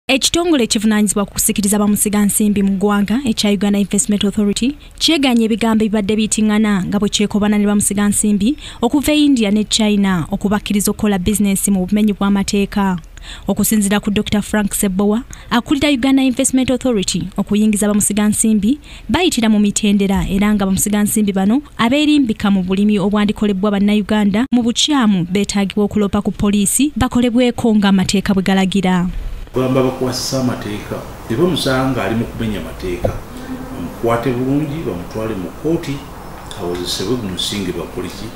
Ekitongole ekivunaanyizibwa ku kusikiriza bamusigansimbi mu ggwanga ekya Uganda Investment Authority kyeganye ebigambo ebibadde biyitingana nga bwe kyekobana ne bamusigansimbi okuva e India ne China okubakkiriza okukola bizinensi mu bumenyi bw'amateeka. Okusinziira ku Dr. Frank Sebowa akulira Uganda Investment Authority okuyingiza bamusigansimbi bayitira mu mitendera era nga bamusigansimbi bano abeerimbika mu bulimi obwandikolebwa bannayuganda mu bukyamu beetaagibwa okulopa ku poliisi bakolebweko ng'amateeka bwe galagira. Bamba bakwasa amateeka ne bamusanga ali mu kumenya amateeka bamukwate bulungi bamutwale mu kooti awozesebwe ku musingi gwa polisi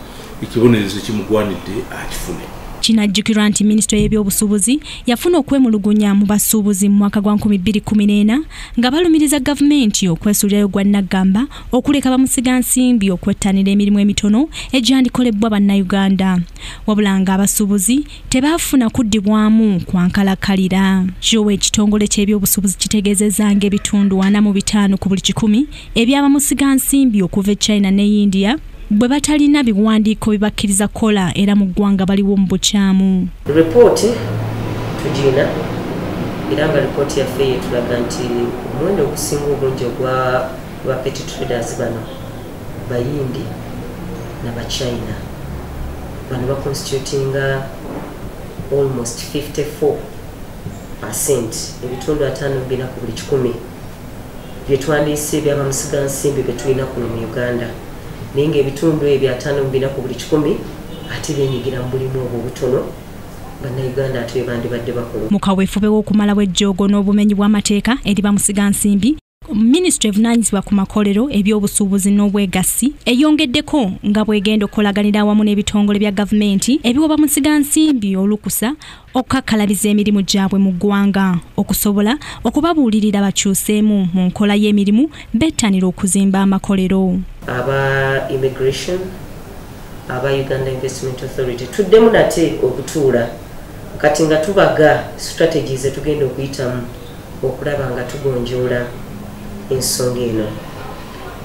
ekibonerezo kimugwanidde akifune. Kinajjukirwa nti Minisitule y'eby'obusuubuzi yafuna okwemulugunya mu basuubuzi mu mwaka gwa 2014 nga balumiriza gavumenti okwesuulirayo gwa Nagamba okuleka bamusigansimbi okwettanira emirimu emitono egyandikolebwa bannayuganda. Wabula nga abasuubuzi tebaafuna kuddibwamu kwankalakalira. Kyo ekitongole ky'eby'obusuubuzi kitegeezezza ng'ebitundu 45 ku buli 100 eby'abamusigansimbi okuva e China ne India bwe batalina biwandiiko bibakkiriza kola era mu ggwanga baliwo mu bukyamu. Ripooti tugina era nga ripooti yaffe yetulaga nti omuwendo ogusinga obungi ogwa petty traders bano bayindi n'abachina bano baconstitutinga almost 54%, ebitundu 54 ku buli 100 byetwandiise by'abamusigansimbi betulina kuno mu Uganda. Ninga ebitundu ebyo 54 ku buli 100 ate benyigira mu bulimu obwo butono bannayuganda ate bandibadde bakola. Mu kaweefube w'okumalawo ejjoogo n'obumenyi bw'amateeka eri bamusigansimbi, Minisitule evunaanyizibwa ku makolero eby'obusuubuzi n'obwegassi eyongeddeko nga bwegenda okolaganira awamu n'ebitongole bya gavumenti ebiwa bamusigansimbi olukusa okukakalabiza emirimu gyabwe mu ggwanga okusobola okubabuulirira bakyuseemu mu nkola y'emirimu bettanira okuzimba amakolero. Aba immigration, aba Uganda Investment Authority tuddemu nate okutuula kati nga tubaga strategies etugenda okuyitamu okulaba nga tugonjoola ensonga eno.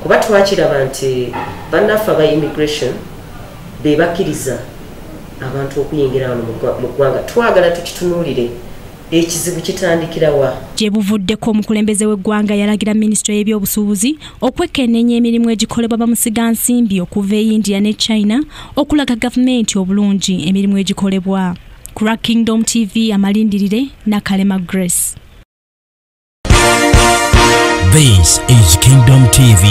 Kuba twakiraba nti bannaffe aba immigration be bakkiriza abantu okuyingira wano mu ggwanga, twagala tukitunuulire ekizibu kitandikira wa. Gye buvuddeko omukulembeze w'eggwanga yalagira Minisitule y'eby'obusuubuzi okwekenneenya emirimu egikolebwa bamusigansimbi okuva e India ne China okulaga gavumenti obulungi emirimu egikolebwa. Ku Kingdom TV amalindirire Nakalema Grace. This is Kingdom TV.